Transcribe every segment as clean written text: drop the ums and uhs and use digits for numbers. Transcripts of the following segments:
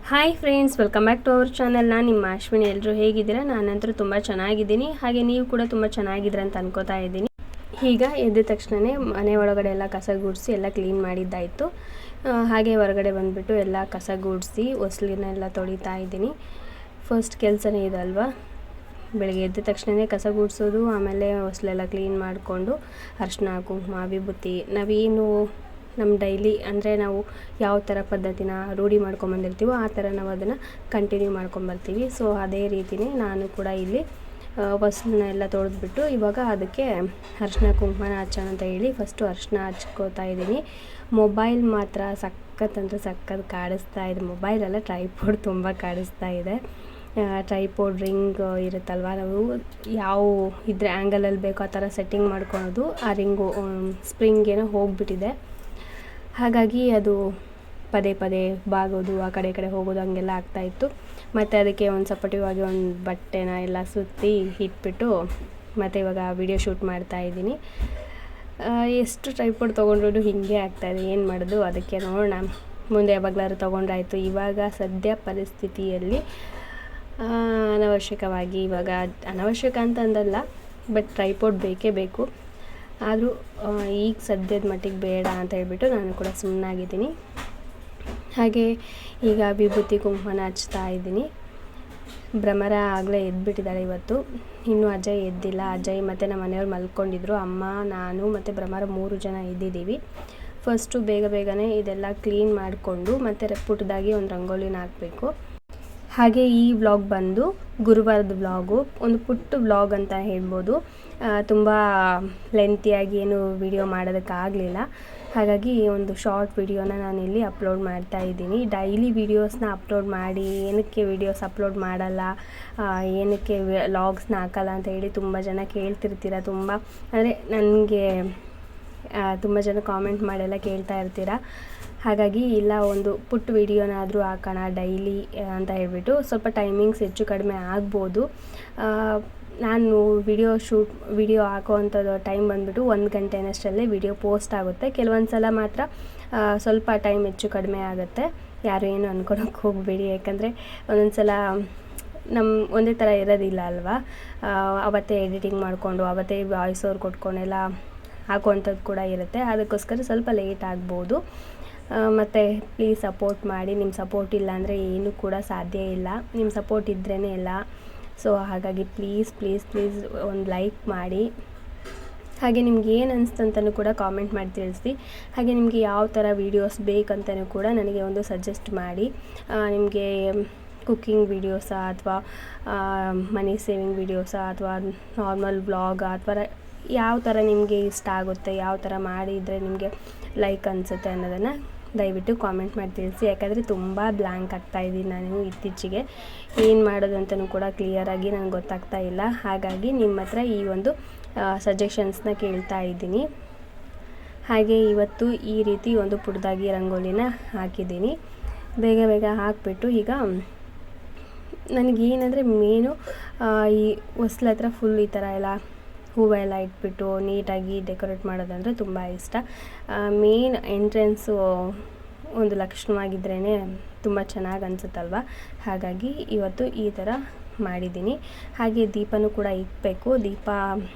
Hi friends, welcome back to our channel. ನಾನು ನಿಮ್ಮ ಅಶ್ವಿನಿ. ಎಲ್ಲರೂ ಹೇಗಿದ್ದೀರಾ? ನಾನಂತೂ ತುಂಬ ಚೆನ್ನಾಗಿದ್ದೀನಿ. ಹಾಗೆ ನೀವು ಕೂಡ ತುಂಬ ಚೆನ್ನಾಗಿದ್ದೀರ ಅಂತ ಅನ್ಕೋತಾ ಇದ್ದೀನಿ. ಈಗ ಎದ್ದ ತಕ್ಷಣವೇ ಮನೆ ಒಳಗಡೆ ಎಲ್ಲ ಕಸ ಗುಡಿಸಿ ಎಲ್ಲ ಕ್ಲೀನ್ ಮಾಡಿದ್ದಾಯಿತು. ಹಾಗೆ ಹೊರಗಡೆ ಬಂದುಬಿಟ್ಟು ಎಲ್ಲ ಕಸ ಗುಡಿಸಿ ಹೊಸ್ಲಿನೆಲ್ಲ ತೊಳಿತಾ ಇದ್ದೀನಿ. ಫಸ್ಟ್ ಕೆಲಸನೇ ಇದಲ್ವಾ, ಬೆಳಗ್ಗೆ ಎದ್ದ ತಕ್ಷಣವೇ ಕಸ ಗುಡಿಸೋದು, ಆಮೇಲೆ ಹೊಸ್ಲೆಲ್ಲ ಕ್ಲೀನ್ ಮಾಡಿಕೊಂಡು ಅರಿಶಿನ ಕುಂಕುಮ ವಿಭೂತಿ ನಾವೇನು ನಮ್ಮ ಡೈಲಿ ಅಂದರೆ ನಾವು ಯಾವ ಥರ ಪದ್ಧತಿನ ರೂಢಿ ಮಾಡ್ಕೊಂಬಂದಿರ್ತೀವೋ ಆ ಥರ ನಾವು ಅದನ್ನು ಕಂಟಿನ್ಯೂ ಮಾಡ್ಕೊಂಬರ್ತೀವಿ. ಸೊ ಅದೇ ರೀತಿಯೇ ನಾನು ಕೂಡ ಇಲ್ಲಿ ಹೊಸ್ಲನ್ನ ಎಲ್ಲ ತೊಳೆದ್ಬಿಟ್ಟು ಇವಾಗ ಅದಕ್ಕೆ ಅರಿಶಿನ ಕುಂಕುಮನ ಹಚ್ಚೋಣ ಅಂತ ಹೇಳಿ ಫಸ್ಟು ಅರಿಶಿನ ಹಚ್ಕೋತಾ ಇದ್ದೀನಿ. ಮೊಬೈಲ್ ಮಾತ್ರ ಸಖತ್ ಕಾಡಿಸ್ತಾ ಇದೆ. ಮೊಬೈಲೆಲ್ಲ ಟ್ರೈಪೋಡ್ ತುಂಬ ಕಾಡಿಸ್ತಾ ಇದೆ. ಟ್ರೈಪೋಡ್ ರಿಂಗ್ ಇರುತ್ತಲ್ವ, ನಾವು ಯಾವ ಇದ್ರೆ ಆ್ಯಂಗಲಲ್ಲಿ ಬೇಕೋ ಆ ಥರ ಸೆಟ್ಟಿಂಗ್ ಮಾಡ್ಕೊಳೋದು. ಆ ರಿಂಗು ಸ್ಪ್ರಿಂಗ್ ಏನೋ ಹೋಗಿಬಿಟ್ಟಿದೆ. ಹಾಗಾಗಿ ಅದು ಪದೇ ಬಾಗೋದು, ಆ ಕಡೆ ಹೋಗೋದು ಹಂಗೆಲ್ಲ ಆಗ್ತಾಯಿತ್ತು. ಮತ್ತು ಅದಕ್ಕೆ ಒಂದು ಸಪೋರ್ಟಿವಾಗಿ ಒಂದು ಬಟ್ಟೆನ ಎಲ್ಲ ಸುತ್ತಿ ಇಟ್ಬಿಟ್ಟು ಮತ್ತು ಇವಾಗ ವಿಡಿಯೋ ಶೂಟ್ ಮಾಡ್ತಾಯಿದ್ದೀನಿ. ಎಷ್ಟು ಟ್ರೈಪೋಡ್ ತೊಗೊಂಡ್ರು ಹೀಗೆ ಆಗ್ತಾಯಿದೆ, ಏನು ಮಾಡೋದು? ಅದಕ್ಕೆ ನೋಡೋಣ, ಮುಂದೆ ಯಾವಾಗಲಾದ್ರು ತೊಗೊಂಡ್ರಾಯ್ತು. ಇವಾಗ ಸದ್ಯ ಪರಿಸ್ಥಿತಿಯಲ್ಲಿ ಅನವಶ್ಯಕವಾಗಿ, ಇವಾಗ ಅನವಶ್ಯಕ ಅಂತ ಅಂದಲ್ಲ, ಬಟ್ ಟ್ರೈಪೋಡ್ ಬೇಕೇ ಬೇಕು. ಆದರೂ ಈಗ ಸದ್ಯದ ಮಟ್ಟಿಗೆ ಬೇಡ ಅಂತ ಹೇಳ್ಬಿಟ್ಟು ನಾನು ಕೂಡ ಸುಮ್ಮನಾಗಿದ್ದೀನಿ. ಹಾಗೆ ಈಗ ವಿಭೂತಿ ಕುಂಕುಮನ ಹಚ್ತಾ ಇದ್ದೀನಿ. ಭ್ರಮರ ಆಗಲೇ ಎದ್ಬಿಟ್ಟಿದ್ದಾಳೆ ಇವತ್ತು, ಇನ್ನೂ ಅಜಯ್ ಎದ್ದಿಲ್ಲ. ಅಜಯ್ ಮತ್ತು ನಮ್ಮ ಮನೆಯವ್ರು ಮಲ್ಕೊಂಡಿದ್ರು. ಅಮ್ಮ, ನಾನು ಮತ್ತು ಭ್ರಮರ 3 ಜನ ಇದ್ದಿದ್ದೀವಿ. ಫಸ್ಟು ಬೇಗನೆ ಇದೆಲ್ಲ ಕ್ಲೀನ್ ಮಾಡಿಕೊಂಡು ಮತ್ತು ಪುಟ್ಟದಾಗಿ ಒಂದು ರಂಗೋಲಿನ ಹಾಕಬೇಕು. ಹಾಗೆ ಈ ವ್ಲಾಗ್ ಬಂದು ಗುರುವಾರದ ವ್ಲಾಗು, ಒಂದು ಪುಟ್ಟ ವ್ಲಾಗ್ ಅಂತ ಹೇಳ್ಬೋದು. ತುಂಬ ಲೆಂತಿಯಾಗಿ ಏನು ವಿಡಿಯೋ ಮಾಡೋದಕ್ಕಾಗಲಿಲ್ಲ. ಹಾಗಾಗಿ ಒಂದು ಶಾರ್ಟ್ ವಿಡಿಯೋನ ನಾನಿಲ್ಲಿ ಅಪ್ಲೋಡ್ ಮಾಡ್ತಾ ಇದ್ದೀನಿ. ಡೈಲಿ ವೀಡಿಯೋಸ್ನ ಅಪ್ಲೋಡ್ ಮಾಡಿ ಏನಕ್ಕೆ ವೀಡಿಯೋಸ್ ಅಪ್ಲೋಡ್ ಮಾಡಲ್ಲ, ಏನಕ್ಕೆ ವ್ಲಾಗ್ಸ್ನ ಹಾಕಲ್ಲ ಅಂತ ಹೇಳಿ ತುಂಬ ಜನ ಕೇಳ್ತಿರ್ತೀರ. ತುಂಬ ಅಂದರೆ ನನಗೆ ತುಂಬ ಜನ ಕಾಮೆಂಟ್ ಮಾಡೆಲ್ಲ ಕೇಳ್ತಾ ಇರ್ತೀರ. ಹಾಗಾಗಿ ಇಲ್ಲ, ಒಂದು ಪುಟ್ಟ ವಿಡಿಯೋನಾದರೂ ಹಾಕೋಣ ಡೈಲಿ ಅಂತ ಹೇಳ್ಬಿಟ್ಟು. ಸ್ವಲ್ಪ ಟೈಮಿಂಗ್ಸ್ ಹೆಚ್ಚು ಕಡಿಮೆ ಆಗ್ಬೋದು. ನಾನು ವಿಡಿಯೋ ಹಾಕೋವಂಥದ್ದು ಟೈಮ್ ಬಂದುಬಿಟ್ಟು 1 ಗಂಟೆನಷ್ಟಲ್ಲೇ ವಿಡಿಯೋ ಪೋಸ್ಟ್ ಆಗುತ್ತೆ. ಕೆಲವೊಂದು ಸಲ ಮಾತ್ರ ಸ್ವಲ್ಪ ಟೈಮ್ ಹೆಚ್ಚು ಕಡಿಮೆ ಆಗುತ್ತೆ. ಯಾರು ಏನು ಅಂದ್ಕೊಳಕ್ಕೆ ಹೋಗಬೇಡಿ, ಯಾಕಂದರೆ ಒಂದೊಂದು ಸಲ ಒಂದೇ ಥರ ಇರೋದಿಲ್ಲ ಅಲ್ವಾ. ಅವತ್ತೇ ಎಡಿಟಿಂಗ್ ಮಾಡಿಕೊಂಡು ಅವತ್ತೇ ವಾಯ್ಸ್ ಓವರ್ ಕೊಟ್ಕೊಂಡೆಲ್ಲ ಹಾಕುವಂಥದ್ದು ಕೂಡ ಇರುತ್ತೆ. ಅದಕ್ಕೋಸ್ಕರ ಸ್ವಲ್ಪ ಲೇಟ್ ಆಗ್ಬೋದು. ಮತ್ತು ಪ್ಲೀಸ್ ಸಪೋರ್ಟ್ ಮಾಡಿ. ನಿಮ್ಮ ಸಪೋರ್ಟ್ ಇಲ್ಲ ಅಂದರೆ ಏನೂ ಕೂಡ ಸಾಧ್ಯ ಇಲ್ಲ. ನಿಮ್ಮ ಸಪೋರ್ಟ್ ಇದ್ರೇ ಎಲ್ಲ. ಸೊ ಹಾಗಾಗಿ ಪ್ಲೀಸ್ ಒಂದು ಲೈಕ್ ಮಾಡಿ. ಹಾಗೆ ನಿಮ್ಗೆ ಏನು ಅನಿಸ್ತಂತನೂ ಕೂಡ ಕಾಮೆಂಟ್ ಮಾಡಿ ತಿಳಿಸಿ. ಹಾಗೆ ನಿಮಗೆ ಯಾವ ಥರ ವೀಡಿಯೋಸ್ ಬೇಕಂತನೂ ಕೂಡ ನನಗೆ ಒಂದು ಸಜೆಸ್ಟ್ ಮಾಡಿ. ನಿಮಗೆ ಕುಕ್ಕಿಂಗ್ ವೀಡಿಯೋಸಾ ಅಥವಾ ಮನಿ ಸೇವಿಂಗ್ ವೀಡಿಯೋಸಾ ಅಥವಾ ನಾರ್ಮಲ್ ವ್ಲಾಗಾ ಅಥವಾ ಯಾವ ಥರ ನಿಮಗೆ ಇಷ್ಟ ಆಗುತ್ತೆ, ಯಾವ ಥರ ಮಾಡಿದರೆ ನಿಮಗೆ ಲೈಕ್ ಅನಿಸುತ್ತೆ ಅನ್ನೋದನ್ನು ದಯವಿಟ್ಟು ಕಾಮೆಂಟ್ ಮಾಡಿ ತಿಳಿಸಿ. ಯಾಕಂದರೆ ತುಂಬ ಬ್ಲ್ಯಾಂಕ್ ಆಗ್ತಾಯಿದ್ದೀನಿ ನಾನು ಇತ್ತೀಚೆಗೆ. ಏನು ಮಾಡೋದು ಅಂತಲೂ ಕೂಡ ಕ್ಲಿಯರಾಗಿ ನನಗೆ ಗೊತ್ತಾಗ್ತಾ ಇಲ್ಲ. ಹಾಗಾಗಿ ನಿಮ್ಮ ಹತ್ರ ಈ ಒಂದು ಸಜೆಷನ್ಸ್ನ ಕೇಳ್ತಾ ಇದ್ದೀನಿ. ಹಾಗೆ ಇವತ್ತು ಈ ರೀತಿ ಒಂದು ಪುಟ್ಟದಾಗಿ ರಂಗೋಲಿನ ಹಾಕಿದ್ದೀನಿ. ಬೇಗ ಹಾಕಿಬಿಟ್ಟು ಈಗ ನನಗೇನಂದರೆ ಮೇನು ಈ ಹೊಸ್ಲ ಹತ್ರ ಫುಲ್ ಈ ಥರ ಎಲ್ಲ ಹೂವೆಲ್ಲ ಇಟ್ಬಿಟ್ಟು ನೀಟಾಗಿ ಡೆಕೋರೇಟ್ ಮಾಡೋದಂದರೆ ತುಂಬ ಇಷ್ಟ. ಮೇನ್ ಎಂಟ್ರೆನ್ಸು ಒಂದು ಲಕ್ಷಣವಾಗಿದ್ರೇ ತುಂಬ ಚೆನ್ನಾಗಿ ಅನಿಸುತ್ತಲ್ವ. ಹಾಗಾಗಿ ಇವತ್ತು ಈ ಥರ ಮಾಡಿದ್ದೀನಿ. ಹಾಗೆ ದೀಪನೂ ಕೂಡ ಇಕ್ಬೇಕು. ದೀಪ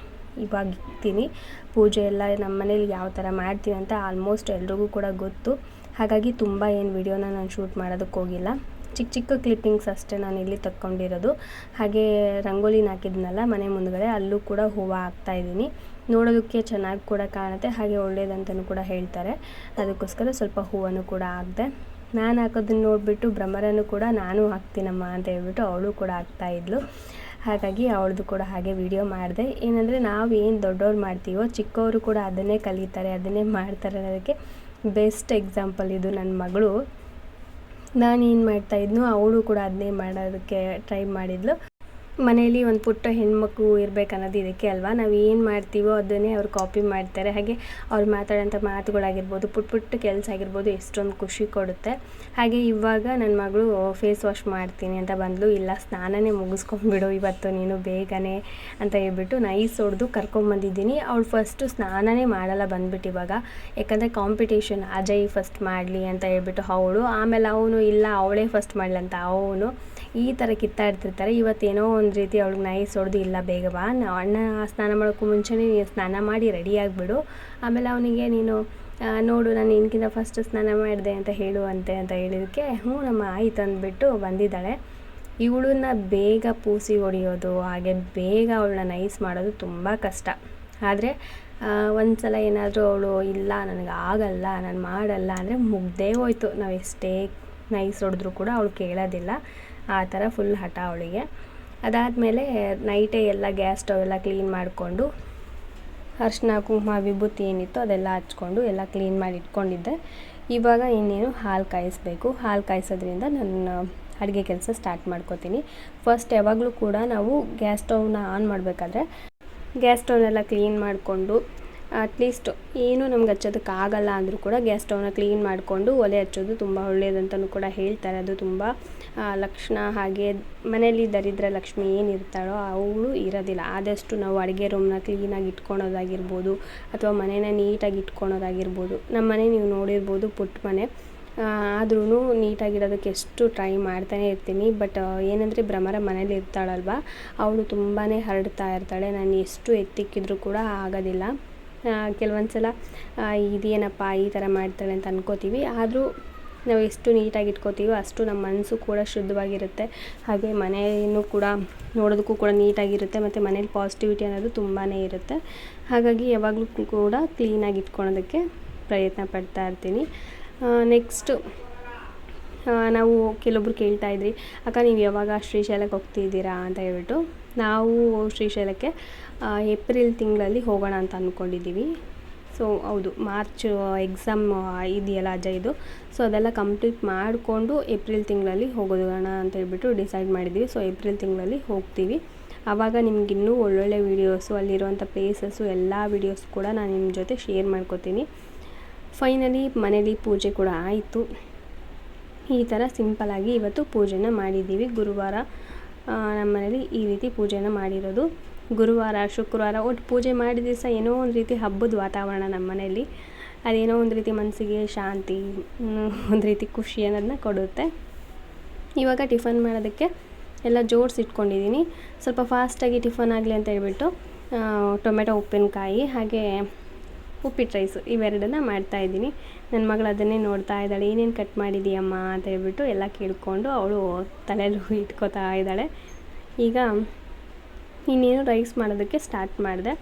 ಇವಾಗ ಇಕ್ತೀನಿ. ಪೂಜೆ ಎಲ್ಲ ನಮ್ಮ ಮನೇಲಿ ಯಾವ ಥರ ಮಾಡ್ತೀವಿ ಅಂತ ಆಲ್ಮೋಸ್ಟ್ ಎಲ್ರಿಗೂ ಕೂಡ ಗೊತ್ತು. ಹಾಗಾಗಿ ತುಂಬ ಏನು ವಿಡಿಯೋನ ನಾನು ಶೂಟ್ ಮಾಡೋದಕ್ಕೆ ಹೋಗಿಲ್ಲ. ಚಿಕ್ಕ ಕ್ಲಿಪ್ಪಿಂಗ್ಸ್ ಅಷ್ಟೇ ನಾನು ಇಲ್ಲಿ ತಕ್ಕೊಂಡಿರೋದು. ಹಾಗೆ ರಂಗೋಲಿನ ಹಾಕಿದ್ನಲ್ಲ ಮನೆ ಮುಂದ್ಗಡೆ, ಅಲ್ಲೂ ಕೂಡ ಹೂವು ಹಾಕ್ತಾಯಿದ್ದೀನಿ. ನೋಡೋದಕ್ಕೆ ಚೆನ್ನಾಗಿ ಕೂಡ ಕಾಣುತ್ತೆ, ಹಾಗೆ ಒಳ್ಳೇದಂತಲೂ ಕೂಡ ಹೇಳ್ತಾರೆ. ಅದಕ್ಕೋಸ್ಕರ ಸ್ವಲ್ಪ ಹೂವನ್ನು ಕೂಡ ಹಾಕಿದೆ. ನಾನು ಹಾಕೋದನ್ನ ನೋಡಿಬಿಟ್ಟು ಭ್ರಮರನು ಕೂಡ ನಾನು ಹಾಕ್ತೀನಮ್ಮ ಅಂತ ಹೇಳ್ಬಿಟ್ಟು ಅವಳು ಕೂಡ ಹಾಕ್ತಾಯಿದ್ಲು. ಹಾಗಾಗಿ ಅವಳದು ಕೂಡ ಹಾಗೆ ವಿಡಿಯೋ ಮಾಡಿದೆ. ಏನಂದರೆ ನಾವು ಏನು ದೊಡ್ಡವ್ರು ಮಾಡ್ತೀವೋ ಚಿಕ್ಕವರು ಕೂಡ ಅದನ್ನೇ ಕಲಿತಾರೆ, ಅದನ್ನೇ ಮಾಡ್ತಾರೆ ಅನ್ನೋದಕ್ಕೆ ಬೆಸ್ಟ್ ಎಕ್ಸಾಂಪಲ್ ಇದು ನನ್ನ ಮಗಳು. ನಾನೇನು ಮಾಡ್ತಾಯಿದ್ನು ಅವಳು ಕೂಡ ಅದನ್ನೇ ಮಾಡೋದಕ್ಕೆ ಟ್ರೈ ಮಾಡಿದ್ಲು. ಮನೆಯಲ್ಲಿ ಒಂದು ಪುಟ್ಟ ಹೆಣ್ಮಕ್ಳು ಇರಬೇಕನ್ನೋದು ಇದಕ್ಕೆ ಅಲ್ವಾ. ನಾವು ಏನು ಮಾಡ್ತೀವೋ ಅದನ್ನೇ ಅವ್ರು ಕಾಪಿ ಮಾಡ್ತಾರೆ. ಹಾಗೆ ಅವ್ರು ಮಾತಾಡೋಂಥ ಮಾತುಗಳಾಗಿರ್ಬೋದು, ಪುಟ್ಟ ಕೆಲಸ ಆಗಿರ್ಬೋದು, ಎಷ್ಟೊಂದು ಖುಷಿ ಕೊಡುತ್ತೆ. ಹಾಗೆ ಇವಾಗ ನನ್ನ ಮಗಳು ಫೇಸ್ ವಾಶ್ ಮಾಡ್ತೀನಿ ಅಂತ ಬಂದಳು. ಇಲ್ಲ, ಸ್ನಾನನೇ ಮುಗಿಸ್ಕೊಂಡ್ಬಿಡು ಇವತ್ತು ನೀನು ಬೇಗನೆ ಅಂತ ಹೇಳ್ಬಿಟ್ಟು ನೈಸ್ ಹೊಡೆದು ಕರ್ಕೊಂಬಂದಿದ್ದೀನಿ. ಅವಳು ಫಸ್ಟು ಸ್ನಾನನೇ ಮಾಡಲ್ಲ ಬಂದ್ಬಿಟ್ಟು ಇವಾಗ, ಯಾಕಂದರೆ ಕಾಂಪಿಟೇಷನ್ ಅಜಯ್ ಫಸ್ಟ್ ಮಾಡಲಿ ಅಂತ ಹೇಳ್ಬಿಟ್ಟು ಅವಳು, ಆಮೇಲೆ ಅವನು ಇಲ್ಲ ಅವಳೇ ಫಸ್ಟ್ ಮಾಡಲಿ ಅಂತ ಅವನು, ಈ ಥರ ಕಿತ್ತಾಡ್ತಿರ್ತಾರೆ. ಇವತ್ತೇನೋ ಒಂದು ರೀತಿ ಅವಳಿಗೆ ನೈಸ್ ಹೊಡೆದು ಇಲ್ಲ ಬೇಗ ಬಾ, ಅಣ್ಣ ಸ್ನಾನ ಮಾಡೋಕ್ಕೂ ಮುಂಚೆನೇ ನೀನು ಸ್ನಾನ ಮಾಡಿ ರೆಡಿ ಆಗಿಬಿಡು, ಆಮೇಲೆ ಅವನಿಗೆ ನೀನು ನೋಡು ನಾನು ನಿನಗಿಂತ ಫಸ್ಟ್ ಸ್ನಾನ ಮಾಡಿದೆ ಅಂತ ಹೇಳುವಂತೆ ಅಂತ ಹೇಳಿದಕ್ಕೆ ಹ್ಞೂ ನಮ್ಮ ಆಯ್ತು ಅಂದ್ಬಿಟ್ಟು ಬಂದಿದ್ದಾಳೆ. ಇವಳನ್ನ ಬೇಗ ಪೂಸಿ ಹೊಡೆಯೋದು ಹಾಗೆ ಬೇಗ ಅವಳನ್ನ ನೈಸ್ ಮಾಡೋದು ತುಂಬ ಕಷ್ಟ. ಆದರೆ ಒಂದು ಸಲ ಏನಾದರೂ ಅವಳು ಇಲ್ಲ ನನಗೆ ಆಗಲ್ಲ ನಾನು ಮಾಡಲ್ಲ ಅಂದರೆ ಮುಗ್ದೇ ಹೋಯ್ತು. ನಾವು ಎಷ್ಟೇ ನೈಸ್ ಹೊಡೆದ್ರೂ ಕೂಡ ಅವಳು ಕೇಳೋದಿಲ್ಲ, ಆ ಥರ ಫುಲ್ ಹಠ ಅವಳಿಗೆ. ಅದಾದಮೇಲೆ ನೈಟೇ ಎಲ್ಲ ಗ್ಯಾಸ್ ಸ್ಟವ್ ಎಲ್ಲ ಕ್ಲೀನ್ ಮಾಡಿಕೊಂಡು ಅರಿಶಿನ ಕುಂಕುಮ ವಿಭೂತಿ ಏನಿತ್ತು ಅದೆಲ್ಲ ಹಚ್ಕೊಂಡು ಎಲ್ಲ ಕ್ಲೀನ್ ಮಾಡಿ ಇಟ್ಕೊಂಡಿದ್ದೆ. ಇವಾಗ ಇನ್ನೇನು ಹಾಲು ಕಾಯಿಸಬೇಕು. ಹಾಲು ಕಾಯಿಸೋದ್ರಿಂದ ನಾನು ಅಡುಗೆ ಕೆಲಸ ಸ್ಟಾರ್ಟ್ ಮಾಡ್ಕೋತೀನಿ. ಫಸ್ಟ್ ಯಾವಾಗಲೂ ಕೂಡ ನಾವು ಗ್ಯಾಸ್ ಸ್ಟವ್ನ ಆನ್ ಮಾಡಬೇಕಾದ್ರೆ ಗ್ಯಾಸ್ ಸ್ಟವ್ನೆಲ್ಲ ಕ್ಲೀನ್ ಮಾಡಿಕೊಂಡು, ಅಟ್ಲೀಸ್ಟ್ ಏನು ನಮ್ಗೆ ಹಚ್ಚೋದಕ್ಕಾಗಲ್ಲ ಅಂದರೂ ಕೂಡ ಗ್ಯಾಸ್ ಸ್ಟವ್ನ ಕ್ಲೀನ್ ಮಾಡಿಕೊಂಡು ಒಲೆ ಹಚ್ಚೋದು ತುಂಬ ಒಳ್ಳೆಯದಂತಲೂ ಕೂಡ ಹೇಳ್ತಾರೆ. ಅದು ತುಂಬ ಲಕ್ಷಣ. ಹಾಗೆ ಮನೆಯಲ್ಲಿ ದರಿದ್ರ ಲಕ್ಷ್ಮಿ ಏನಿರ್ತಾಳೋ ಅವಳು ಇರೋದಿಲ್ಲ. ಆದಷ್ಟು ನಾವು ಅಡುಗೆ ರೂಮ್ನ ಕ್ಲೀನಾಗಿ ಇಟ್ಕೊಳೋದಾಗಿರ್ಬೋದು ಅಥವಾ ಮನೇನ ನೀಟಾಗಿ ಇಟ್ಕೊಳೋದಾಗಿರ್ಬೋದು. ನಮ್ಮ ಮನೆ ನೀವು ನೋಡಿರ್ಬೋದು, ಪುಟ್ಟ ಮನೆ, ಆದ್ರೂ ನೀಟಾಗಿಡೋದಕ್ಕೆ ಎಷ್ಟು ಟ್ರೈ ಮಾಡ್ತಾನೆ ಇರ್ತೀನಿ. ಬಟ್ ಏನಂದರೆ ಭ್ರಮರ ಮನೇಲಿ ಇರ್ತಾಳಲ್ವ, ಅವಳು ತುಂಬಾ ಹರಡ್ತಾ ಇರ್ತಾಳೆ. ನಾನು ಎಷ್ಟು ಎತ್ತಿಕ್ಕಿದ್ರೂ ಕೂಡ ಆಗೋದಿಲ್ಲ. ಕೆಲವೊಂದು ಸಲ ಇದೇನಪ್ಪ ಈ ಥರ ಮಾಡ್ತಾಳೆ ಅಂತ ಅನ್ಕೋತೀವಿ. ಆದರೂ ನಾವು ಎಷ್ಟು ನೀಟಾಗಿ ಇಟ್ಕೋತೀವೋ ಅಷ್ಟು ನಮ್ಮ ಮನಸ್ಸು ಕೂಡ ಶುದ್ಧವಾಗಿರುತ್ತೆ. ಹಾಗೆ ಮನೆಯೂ ಕೂಡ ನೋಡೋದಕ್ಕೂ ಕೂಡ ನೀಟಾಗಿರುತ್ತೆ ಮತ್ತು ಮನೇಲಿ ಪಾಸಿಟಿವಿಟಿ ಅನ್ನೋದು ತುಂಬಾ ಇರುತ್ತೆ. ಹಾಗಾಗಿ ಯಾವಾಗಲೂ ಕೂಡ ಕ್ಲೀನಾಗಿ ಇಟ್ಕೊಳೋದಕ್ಕೆ ಪ್ರಯತ್ನ ಪಡ್ತಾ ಇರ್ತೀನಿ. ನೆಕ್ಸ್ಟು ನಾವು ಕೆಲವೊಬ್ರು ಕೇಳ್ತಾಯಿದ್ರಿ, ಅಕ್ಕ ನೀವು ಯಾವಾಗ ಶ್ರೀಶೈಲಕ್ಕೆ ಹೋಗ್ತಿದ್ದೀರಾ ಅಂತ ಹೇಳ್ಬಿಟ್ಟು. ನಾವು ಶ್ರೀಶೈಲಕ್ಕೆ ಏಪ್ರಿಲ್ ತಿಂಗಳಲ್ಲಿ ಹೋಗೋಣ ಅಂತ ಅಂದ್ಕೊಂಡಿದ್ದೀವಿ. ಸೊ ಹೌದು, ಮಾರ್ಚ್ ಎಕ್ಸಾಮ್ ಇದೆಯಲ್ಲ ಅಜಯ್ದು, ಸೊ ಅದೆಲ್ಲ ಕಂಪ್ಲೀಟ್ ಮಾಡಿಕೊಂಡು ಏಪ್ರಿಲ್ ತಿಂಗಳಲ್ಲಿ ಹೋಗೋಣ ಅಂತ ಹೇಳ್ಬಿಟ್ಟು ಡಿಸೈಡ್ ಮಾಡಿದ್ದೀವಿ. ಸೊ ಏಪ್ರಿಲ್ ತಿಂಗಳಲ್ಲಿ ಹೋಗ್ತೀವಿ. ಆವಾಗ ನಿಮಗಿನ್ನೂ ಒಳ್ಳೊಳ್ಳೆ ವೀಡಿಯೋಸು, ಅಲ್ಲಿರುವಂಥ ಪ್ಲೇಸಸ್ಸು ಎಲ್ಲ ವೀಡಿಯೋಸ್ ಕೂಡ ನಾನು ನಿಮ್ಮ ಜೊತೆ ಶೇರ್ ಮಾಡ್ಕೋತೀನಿ. ಫೈನಲಿ ಮನೇಲಿ ಪೂಜೆ ಕೂಡ ಆಯಿತು. ಈ ಥರ ಸಿಂಪಲ್ಲಾಗಿ ಇವತ್ತು ಪೂಜೆನ ಮಾಡಿದ್ದೀವಿ. ಗುರುವಾರ ನಮ್ಮ ಮನೇಲಿ ಈ ರೀತಿ ಪೂಜೆನ ಮಾಡಿರೋದು. ಗುರುವಾರ ಶುಕ್ರವಾರ ಒಟ್ಟು ಪೂಜೆ ಮಾಡಿದ ದಿವಸ ಏನೋ ಒಂದು ರೀತಿ ಹಬ್ಬದ ವಾತಾವರಣ ನಮ್ಮ ಮನೆಯಲ್ಲಿ. ಅದೇನೋ ಒಂದು ರೀತಿ ಮನಸ್ಸಿಗೆ ಶಾಂತಿ, ಒಂದು ರೀತಿ ಖುಷಿ ಅನ್ನೋದನ್ನ ಕೊಡುತ್ತೆ. ಇವಾಗ ಟಿಫನ್ ಮಾಡೋದಕ್ಕೆ ಎಲ್ಲ ಜೋಡಿಸಿಟ್ಕೊಂಡಿದ್ದೀನಿ. ಸ್ವಲ್ಪ ಫಾಸ್ಟಾಗಿ ಟಿಫನ್ ಆಗಲಿ ಅಂತ ಹೇಳ್ಬಿಟ್ಟು ಟೊಮೆಟೊ ಉಪ್ಪಿನಕಾಯಿ ಹಾಗೆ ಉಪ್ಪಿಟ್ಟು ರೈಸು ಇವೆರಡನ್ನ ಮಾಡ್ತಾಯಿದ್ದೀನಿ. ನನ್ನ ಮಗಳು ಅದನ್ನೇ ನೋಡ್ತಾ ಇದ್ದಾಳೆ, ಏನೇನು ಕಟ್ ಮಾಡಿದ್ದೀಯಮ್ಮ ಅಂತ ಹೇಳ್ಬಿಟ್ಟು ಎಲ್ಲ ಕೇಳಿಕೊಂಡು ಅವಳು ತಲೆಯಲ್ಲೂ ಇಟ್ಕೋತಾ ಇದ್ದಾಳೆ. ಈಗ ಇನ್ನೇನು ರೈಸ್ ಮಾಡೋದಕ್ಕೆ ಸ್ಟಾರ್ಟ್ ಮಾಡಿದೆ.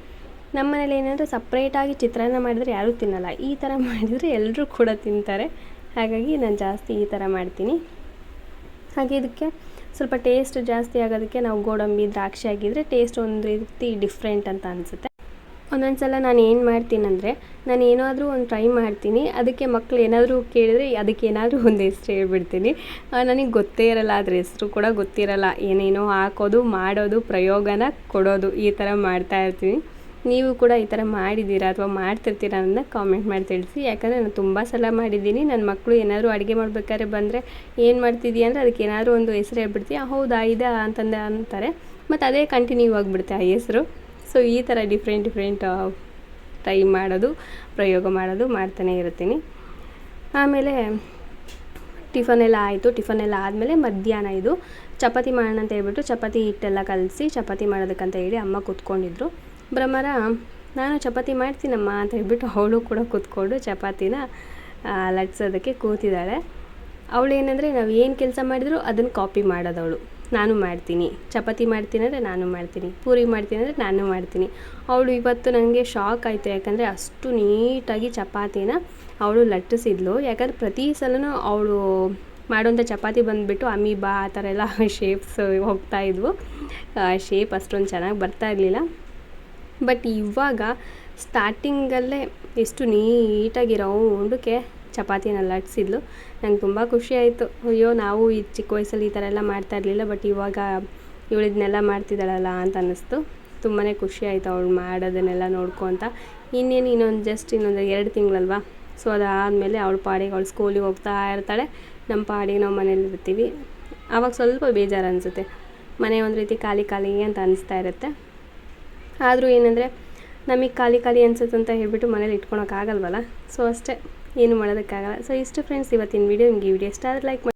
ನಮ್ಮ ಮನೇಲಿ ಏನಂದರೆ ಸಪ್ರೇಟಾಗಿ ಚಿತ್ರಾನ್ನ ಮಾಡಿದರೆ ಯಾರೂ ತಿನ್ನಲ್ಲ, ಈ ಥರ ಮಾಡಿದರೆ ಎಲ್ಲರೂ ಕೂಡ ತಿಂತಾರೆ. ಹಾಗಾಗಿ ನಾನು ಜಾಸ್ತಿ ಈ ಥರ ಮಾಡ್ತೀನಿ. ಹಾಗೆ ಇದಕ್ಕೆ ಸ್ವಲ್ಪ ಟೇಸ್ಟ್ ಜಾಸ್ತಿ ಆಗೋದಕ್ಕೆ ನಾವು ಗೋಡಂಬಿ ದ್ರಾಕ್ಷಿ ಆಗಿದ್ದರೆ ಟೇಸ್ಟ್ ಒಂದು ರೀತಿ ಡಿಫ್ರೆಂಟ್ ಅಂತ ಅನಿಸುತ್ತೆ. ಒಂದೊಂದು ಸಲ ನಾನು ಏನು ಮಾಡ್ತೀನಂದರೆ, ನಾನು ಏನಾದರೂ ಒಂದು ಟ್ರೈ ಮಾಡ್ತೀನಿ, ಅದಕ್ಕೆ ಮಕ್ಕಳು ಏನಾದರೂ ಕೇಳಿದರೆ ಅದಕ್ಕೆ ಏನಾದರೂ ಒಂದು ಹೆಸ್ರು ಹೇಳ್ಬಿಡ್ತೀನಿ. ನನಗೆ ಗೊತ್ತೇ ಇರಲ್ಲ, ಅದ್ರ ಹೆಸ್ರು ಕೂಡ ಗೊತ್ತಿರಲ್ಲ. ಏನೇನೋ ಹಾಕೋದು, ಮಾಡೋದು, ಪ್ರಯೋಗನ ಕೊಡೋದು, ಈ ಥರ ಮಾಡ್ತಾಯಿರ್ತೀನಿ. ನೀವು ಕೂಡ ಈ ಥರ ಮಾಡಿದ್ದೀರಾ ಅಥವಾ ಮಾಡ್ತಿರ್ತೀರಾ ಅನ್ನೋದನ್ನ ಕಾಮೆಂಟ್ ಮಾಡಿ ತಿಳಿಸಿ. ಯಾಕಂದರೆ ನಾನು ತುಂಬ ಸಲ ಮಾಡಿದ್ದೀನಿ. ನನ್ನ ಮಕ್ಕಳು ಏನಾದರೂ ಅಡುಗೆ ಮಾಡ್ಬೇಕಾದ್ರೆ ಬಂದರೆ ಏನು ಮಾಡ್ತಿದ್ದೀಯ ಅಂದರೆ ಅದಕ್ಕೆ ಏನಾದರೂ ಒಂದು ಹೆಸ್ರು ಹೇಳ್ಬಿಡ್ತೀಯ, ಹೌದಾ ಇದಾ ಅಂತಂದು ಅಂತಾರೆ. ಮತ್ತು ಅದೇ ಕಂಟಿನ್ಯೂ ಆಗಿಬಿಡುತ್ತೆ ಆ ಹೆಸ್ರು. ಸೊ ಈ ಥರ ಡಿಫ್ರೆಂಟ್ ಟ್ರೈ ಮಾಡೋದು, ಪ್ರಯೋಗ ಮಾಡೋದು ಮಾಡ್ತಾನೆ ಇರ್ತೀನಿ. ಆಮೇಲೆ ಟಿಫನ್ ಎಲ್ಲ ಆಯಿತು. ಟಿಫನ್ ಎಲ್ಲ ಆದಮೇಲೆ ಮಧ್ಯಾಹ್ನ ಇದು ಚಪಾತಿ ಮಾಡೋಣ ಅಂತ ಹೇಳ್ಬಿಟ್ಟು ಚಪಾತಿ ಹಿಟ್ಟೆಲ್ಲ ಕಲಸಿ ಚಪಾತಿ ಮಾಡೋದಕ್ಕಂತ ಹೇಳಿ ಅಮ್ಮ ಕೂತ್ಕೊಂಡಿದ್ರು. ಭ್ರಮರ ನಾನು ಚಪಾತಿ ಮಾಡ್ತೀನಮ್ಮ ಅಂತ ಹೇಳ್ಬಿಟ್ಟು ಅವಳು ಕೂಡ ಕೂತ್ಕೊಂಡು ಚಪಾತಿನ ಲಟ್ಸೋದಕ್ಕೆ ಕೂತಿದ್ದಾಳೆ. ಅವಳು ಏನಂದರೆ ನಾವು ಏನು ಕೆಲಸ ಮಾಡಿದ್ರು ಅದನ್ನು ಕಾಪಿ ಮಾಡೋದವಳು. ನಾನು ಮಾಡ್ತೀನಿ, ಚಪಾತಿ ಮಾಡ್ತೀನಿ ಅಂದರೆ ನಾನು ಮಾಡ್ತೀನಿ, ಪೂರಿ ಮಾಡ್ತೀನಿ ಅಂದರೆ ನಾನು ಮಾಡ್ತೀನಿ. ಅವಳು ಇವತ್ತು ನನಗೆ ಶಾಕ್ ಆಯಿತು. ಯಾಕಂದರೆ ಅಷ್ಟು ನೀಟಾಗಿ ಚಪಾತಿನ ಅವಳು ಲಟ್ಟಿಸಿದ್ಲು. ಯಾಕಂದರೆ ಪ್ರತಿ ಸಲನೂ ಅವಳು ಮಾಡೋಂಥ ಚಪಾತಿ ಬಂದುಬಿಟ್ಟು ಅಮೀಬಾ ಆ ಥರ ಎಲ್ಲ ಶೇಪ್ಸ್ ಹೋಗ್ತಾಯಿದ್ವು. ಶೇಪ್ ಅಷ್ಟೊಂದು ಚೆನ್ನಾಗಿ ಬರ್ತಾ ಇರಲಿಲ್ಲ. ಬಟ್ ಇವಾಗ ಸ್ಟಾರ್ಟಿಂಗಲ್ಲೇ ಎಷ್ಟು ನೀಟಾಗಿ ರೌಂಡಕ್ಕೆ ಚಪಾತಿನ ಲಟ್ಸಿದ್ಲು. ನಂಗೆ ತುಂಬ ಖುಷಿ ಆಯಿತು. ಅಯ್ಯೋ ನಾವು ಈ ಚಿಕ್ಕ ವಯಸ್ಸಲ್ಲಿ ಈ ಥರ ಎಲ್ಲ ಮಾಡ್ತಾ ಇರಲಿಲ್ಲ. ಬಟ್ ಇವಾಗ ಇವಳಿದ್ನೆಲ್ಲ ಮಾಡ್ತಿದ್ದಾಳಲ್ಲ ಅಂತ ಅನ್ನಿಸ್ತು. ತುಂಬಾ ಖುಷಿ ಆಯಿತು ಅವಳು ಮಾಡೋದನ್ನೆಲ್ಲ ನೋಡ್ಕೊತ. ಇನ್ನೊಂದು 2 ತಿಂಗಳಲ್ವ, ಸೊ ಅದಾದಮೇಲೆ ಅವಳ ಪಾಡಿಗೆ ಅವಳು ಸ್ಕೂಲಿಗೆ ಹೋಗ್ತಾ ಇರ್ತಾಳೆ, ನಮ್ಮ ಪಾಡಿಗೆ ನಾವು ಮನೇಲಿರ್ತೀವಿ. ಆವಾಗ ಸ್ವಲ್ಪ ಬೇಜಾರು ಅನಿಸುತ್ತೆ, ಮನೆ ಒಂದು ರೀತಿ ಖಾಲಿ ಖಾಲಿ ಅಂತ ಅನಿಸ್ತಾ ಇರುತ್ತೆ. ಆದರೂ ಏನಂದರೆ ನಮಗೆ ಖಾಲಿ ಖಾಲಿ ಅನ್ಸುತ್ತೆ ಅಂತ ಹೇಳ್ಬಿಟ್ಟು ಮನೇಲಿ ಇಟ್ಕೊಳಕ್ಕಾಗಲ್ವಲ್ಲ, ಸೊ ಅಷ್ಟೇ, ಏನು ಮಾಡೋದಕ್ಕಾಗಲ್ಲ. ಸೊ ಇಷ್ಟು ಫ್ರೆಂಡ್ಸ್ ಇವತ್ತಿನ ವೀಡಿಯೋ. ನಿಮಗೆ ಈ ವಿಡಿಯೋ ಇಷ್ಟ ಆದರೆ ಲೈಕ್ ಮಾಡಿ.